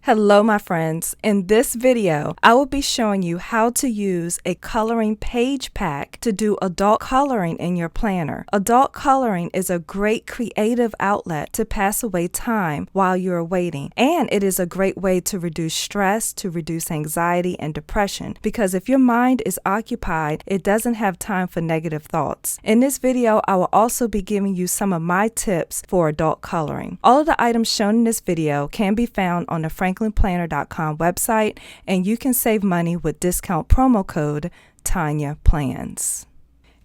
Hello my friends, in this video I will be showing you how to use a coloring page pack to do adult coloring in your planner. Adult coloring is a great creative outlet to pass away time while you're waiting, and it is a great way to reduce stress, to reduce anxiety and depression, because if your mind is occupied, it doesn't have time for negative thoughts. In this video I will also be giving you some of my tips for adult coloring. All of the items shown in this video can be found on the franklinplanner.ca website, and you can save money with discount promo code Tonya Plans.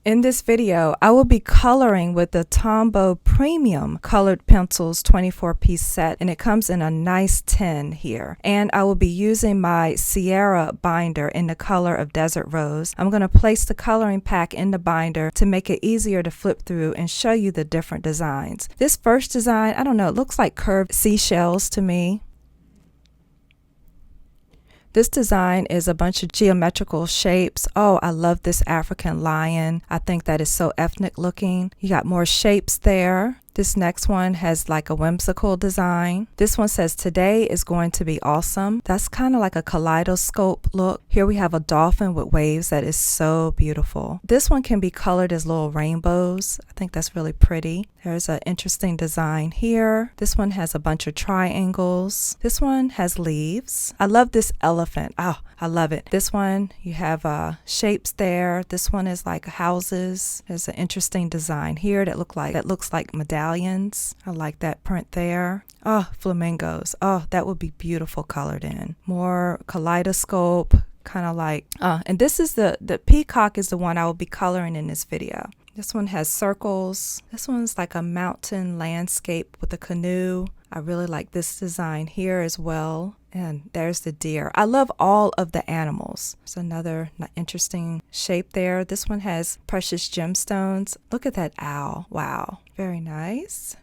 In this video, I will be coloring with the Tombow Premium Colored Pencils 24-piece set, and it comes in a nice tin here. And I will be using my Sierra binder in the color of Desert Rose. I'm going to place the coloring pack in the binder to make it easier to flip through and show you the different designs. This first design, I don't know, it looks like curved seashells to me. This design is a bunch of geometrical shapes. Oh, I love this African lion. I think that is so ethnic looking. You got more shapes there. This next one has like a whimsical design. This one says today is going to be awesome. That's kind of like a kaleidoscope look. Here we have a dolphin with waves that is so beautiful. This one can be colored as little rainbows. I think that's really pretty. There's an interesting design here. This one has a bunch of triangles. This one has leaves. I love this elephant. Oh, I love it. This one, you have shapes there. This one is like houses. There's an interesting design here that looks like medallions. I like that print there. Oh, flamingos. Oh, that would be beautiful colored in. More kaleidoscope, kind of like, and this is the peacock is the one I will be coloring in this video. This one has circles. This one's like a mountain landscape with a canoe. I really like this design here as well. And there's the deer. I love all of the animals. There's another interesting shape there. This one has precious gemstones. Look at that owl. Wow. Very nice.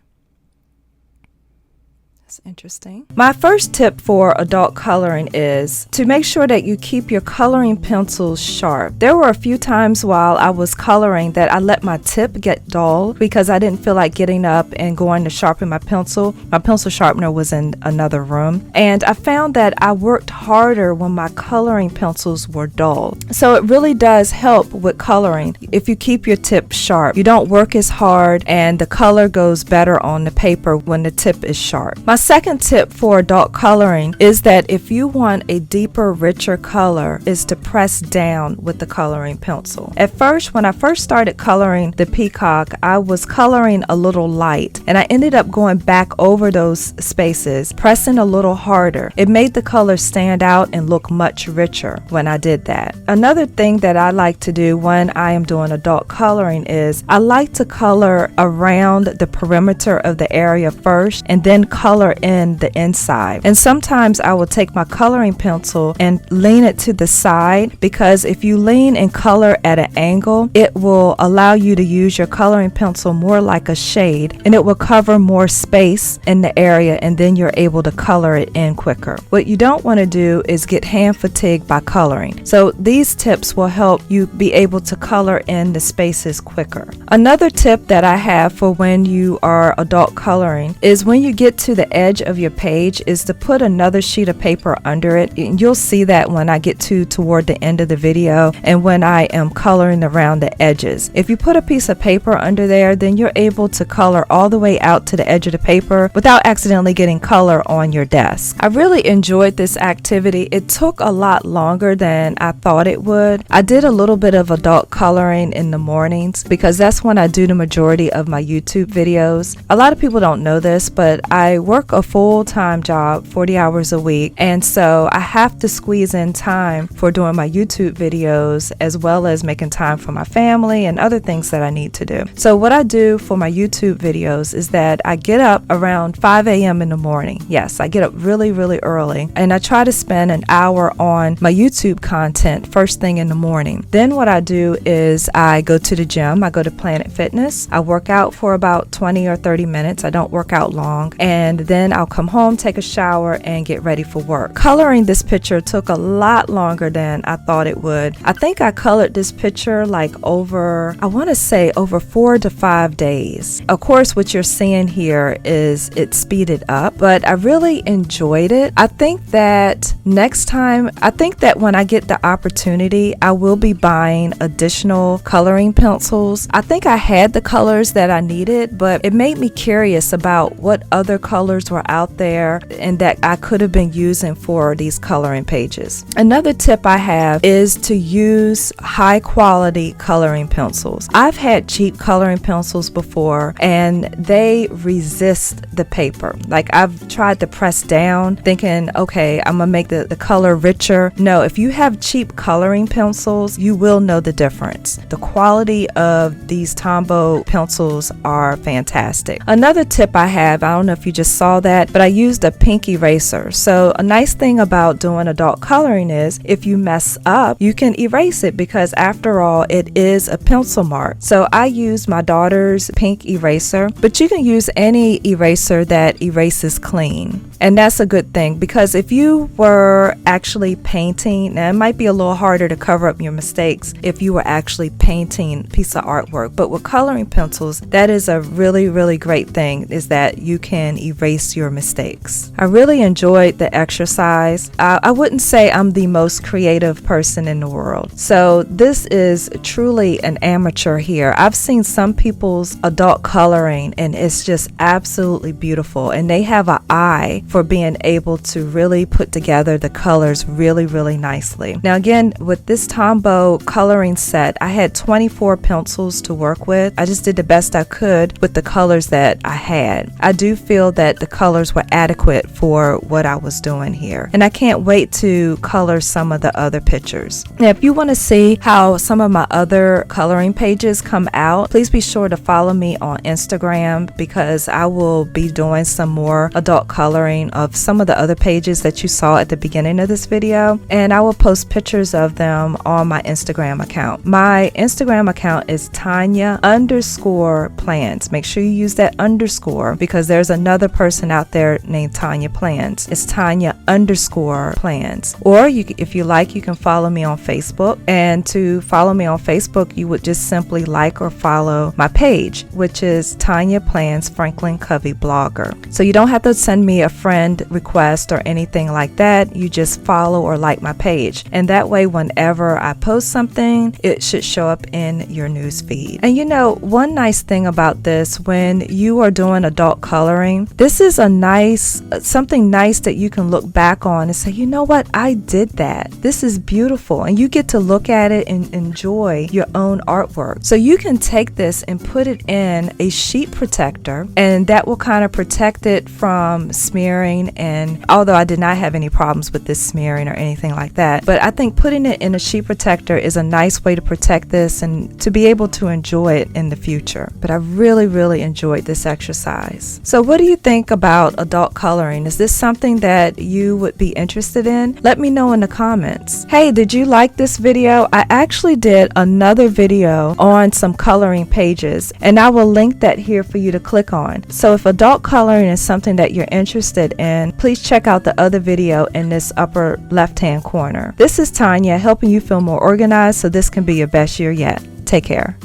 That's interesting. My first tip for adult coloring is to make sure that you keep your coloring pencils sharp. There were a few times while I was coloring that I let my tip get dull because I didn't feel like getting up and going to sharpen my pencil. My pencil sharpener was in another room, and I found that I worked harder when my coloring pencils were dull. So it really does help with coloring if you keep your tip sharp. You don't work as hard and the color goes better on the paper when the tip is sharp. My second tip for adult coloring is that if you want a deeper, richer color, is to press down with the coloring pencil. At first, when I first started coloring the peacock, I was coloring a little light, and I ended up going back over those spaces, pressing a little harder. It made the color stand out and look much richer when I did that. Another thing that I like to do when I am doing adult coloring is I like to color around the perimeter of the area first and then color in the inside. And sometimes I will take my coloring pencil and lean it to the side, because if you lean and color at an angle, it will allow you to use your coloring pencil more like a shade, and it will cover more space in the area, and then you're able to color it in quicker. What you don't want to do is get hand fatigued by coloring. So these tips will help you be able to color in the spaces quicker. Another tip that I have for when you are adult coloring is when you get to the edge of your page is to put another sheet of paper under it. And you'll see that when I get toward the end of the video and when I am coloring around the edges. If you put a piece of paper under there, then you're able to color all the way out to the edge of the paper without accidentally getting color on your desk. I really enjoyed this activity. It took a lot longer than I thought it would. I did a little bit of adult coloring in the mornings because that's when I do the majority of my YouTube videos. A lot of people don't know this, but I work a full-time job, 40 hours a week, and so I have to squeeze in time for doing my YouTube videos as well as making time for my family and other things that I need to do. So what I do for my YouTube videos is that I get up around 5 a.m. in the morning. Yes, I get up really, really early, and I try to spend an hour on my YouTube content first thing in the morning. Then what I do is I go to the gym. I go to Planet Fitness. I work out for about 20 or 30 minutes. I don't work out long, and then then I'll come home, take a shower, and get ready for work. Coloring this picture took a lot longer than I thought it would. I think I colored this picture like over 4 to 5 days. Of course, what you're seeing here is it speeded up, but I really enjoyed it. I think that when I get the opportunity, I will be buying additional coloring pencils. I think I had the colors that I needed, but it made me curious about what other colors were out there and that I could have been using for these coloring pages. Another tip I have is to use high quality coloring pencils. I've had cheap coloring pencils before and they resist the paper. Like, I've tried to press down thinking, okay, I'm gonna make the color richer. No, if you have cheap coloring pencils, you will know the difference. The quality of these Tombow pencils are fantastic. Another tip I have, I don't know if you just saw that, but I used a pink eraser. So a nice thing about doing adult coloring is if you mess up, you can erase it, because after all, it is a pencil mark. So I used my daughter's pink eraser, but you can use any eraser that erases clean. And that's a good thing, because if you were actually painting, now it might be a little harder to cover up your mistakes if you were actually painting a piece of artwork, but with coloring pencils, that is a really, really great thing, is that you can erase your mistakes. I really enjoyed the exercise. I wouldn't say I'm the most creative person in the world. So this is truly an amateur here. I've seen some people's adult coloring and it's just absolutely beautiful, and they have an eye for being able to really put together the colors really, really nicely. Now again, with this Tombow coloring set, I had 24 pencils to work with. I just did the best I could with the colors that I had. I do feel that the colors were adequate for what I was doing here, and I can't wait to color some of the other pictures. Now if you want to see how some of my other coloring pages come out, please be sure to follow me on Instagram, because I will be doing some more adult coloring of some of the other pages that you saw at the beginning of this video, and I will post pictures of them on my Instagram account. My Instagram account is Tonya_plans. Make sure you use that underscore, because there's another person out there named Tonya Plans. It's Tonya_plans. Or if you like, you can follow me on Facebook, and to follow me on Facebook, you would just simply like or follow my page, which is Tonya Plans Franklin Covey Blogger. So you don't have to send me a friend request or anything like that. You just follow or like my page, and that way whenever I post something, it should show up in your news feed. And you know, one nice thing about this, when you are doing adult coloring, this is something nice that you can look back on and say, you know what, I did that. This is beautiful, and you get to look at it and enjoy your own artwork. So you can take this and put it in a sheet protector, and that will kind of protect it from smearing. And although I did not have any problems with this smearing or anything like that, but I think putting it in a sheet protector is a nice way to protect this and to be able to enjoy it in the future. But I really, really enjoyed this exercise. So what do you think about adult coloring? Is this something that you would be interested in? Let me know in the comments. Hey, did you like this video? I actually did another video on some coloring pages, and I will link that here for you to click on. So if adult coloring is something that you're interested in, please check out the other video in this upper left-hand corner. This is Tonya, helping you feel more organized so this can be your best year yet. Take care.